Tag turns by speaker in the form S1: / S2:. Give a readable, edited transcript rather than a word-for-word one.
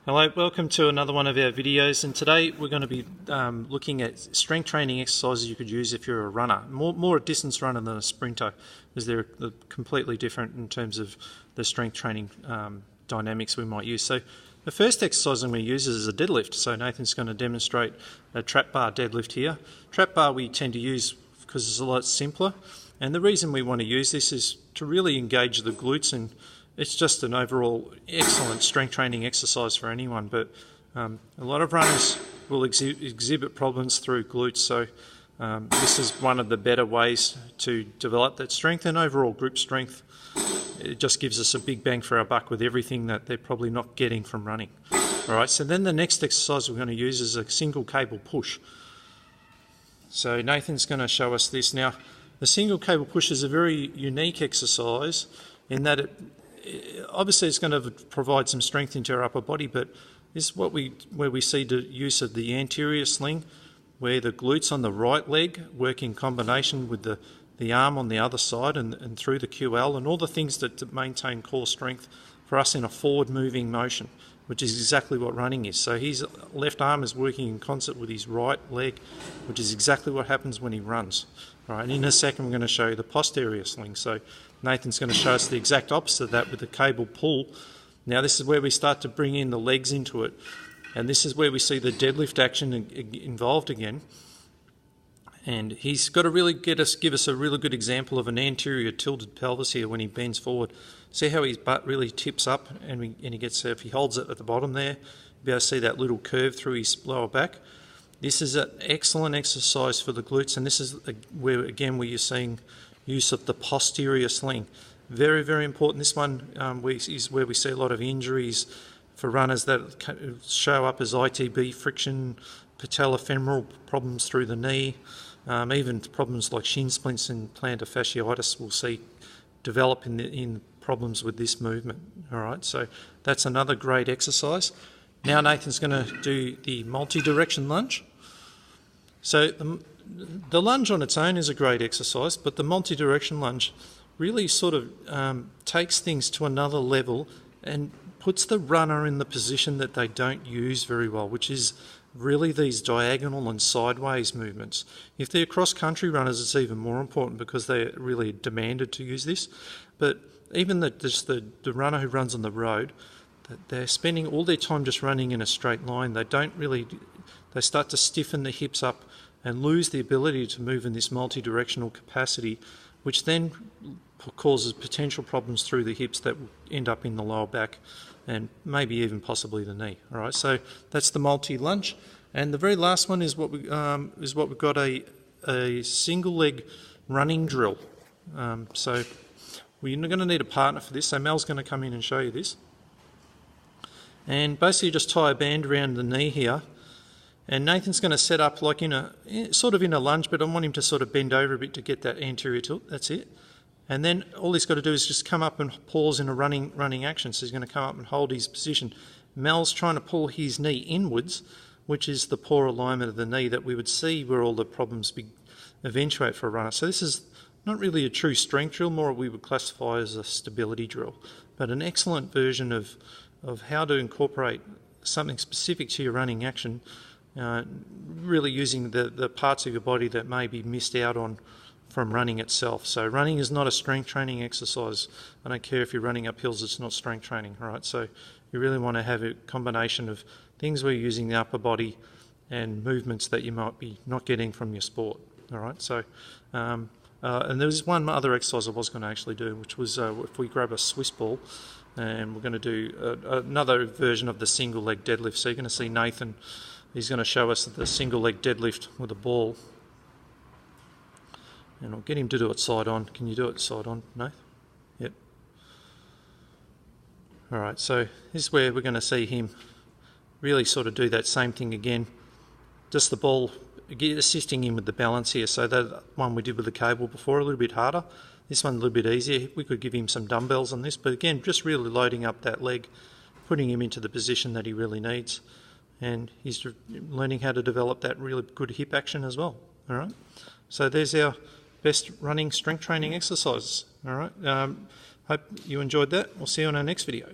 S1: Hello, welcome to another one of our videos, and today we're going to be looking at strength training exercises you could use if you're a runner. More a distance runner than a sprinter, as they're completely different in terms of the strength training dynamics we might use. So the first exercise I'm going to use is a deadlift. So Nathan's going to demonstrate a trap bar deadlift here. Trap bar we tend to use because it's a lot simpler, and the reason we want to use this is to really engage the glutes, and it's just an overall excellent strength training exercise for anyone, but a lot of runners will exhibit problems through glutes, so this is one of the better ways to develop that strength and overall grip strength. It just gives us a big bang for our buck with everything that they're probably not getting from running. Alright, so then the next exercise we're going to use is a single cable push. So Nathan's going to show us this. Now, the single cable push is a very unique exercise in that obviously it's going to provide some strength into our upper body, but this is where we see the use of the anterior sling, where the glutes on the right leg work in combination with the arm on the other side and through the QL, and all the things that maintain core strength for us in a forward moving motion, which is exactly what running is. So his left arm is working in concert with his right leg, which is exactly what happens when he runs. All right, and in a second we're going to show you the posterior sling. So Nathan's going to show us the exact opposite of that with the cable pull. Now this is where we start to bring in the legs into it, and this is where we see the deadlift action involved again. And he's got to really give us a really good example of an anterior tilted pelvis here when he bends forward. See how his butt really tips up, and he gets, if he holds it at the bottom there, you'll be able to see that little curve through his lower back. This is an excellent exercise for the glutes, and this is where again you're seeing use of the posterior sling. Very, very important. This one is where we see a lot of injuries for runners that show up as ITB, friction, patellofemoral problems through the knee, even problems like shin splints and plantar fasciitis we'll see develop in problems with this movement. All right, so that's another great exercise. Now Nathan's going to do the multi-direction lunge. So the lunge on its own is a great exercise, but the multi-direction lunge really sort of takes things to another level and puts the runner in the position that they don't use very well, which is really these diagonal and sideways movements. If they're cross-country runners, it's even more important because they're really demanded to use this. But even the runner who runs on the road, they're spending all their time just running in a straight line. They start to stiffen the hips up and lose the ability to move in this multi-directional capacity, which then causes potential problems through the hips that will end up in the lower back and maybe even possibly the knee. All right, so that's the multi-lunge, and the very last one is what we've got a single leg running drill. So we're going to need a partner for this. So Mel's going to come in and show you this. And basically just tie a band around the knee here, and Nathan's going to set up like in a lunge, but I want him to sort of bend over a bit to get that anterior tilt. That's it. And then all he's got to do is just come up and pause in a running action. So he's going to come up and hold his position. Mel's trying to pull his knee inwards, which is the poor alignment of the knee that we would see where all the problems eventuate for a runner. So this is not really a true strength drill, more what we would classify as a stability drill, but an excellent version of how to incorporate something specific to your running action, really using the parts of your body that may be missed out on from running itself. So running is not a strength training exercise. I don't care if you're running up hills, it's not strength training. All right, so you really want to have a combination of things where you're using the upper body and movements that you might be not getting from your sport. All right, so and there was one other exercise I was going to actually do, which was if we grab a Swiss ball, and we're going to do another version of the single leg deadlift. So you're going to see Nathan, he's going to show us the single leg deadlift with a ball. And I'll get him to do it side on. Can you do it side on, Nath? Yep. All right, so this is where we're going to see him really sort of do that same thing again. Just the ball, assisting him with the balance here. So that one we did with the cable before, a little bit harder. This one a little bit easier. We could give him some dumbbells on this, but again, just really loading up that leg, putting him into the position that he really needs. And he's learning how to develop that really good hip action as well. All right, so there's our best running strength training exercises. All right, hope you enjoyed that. We'll see you on our next video.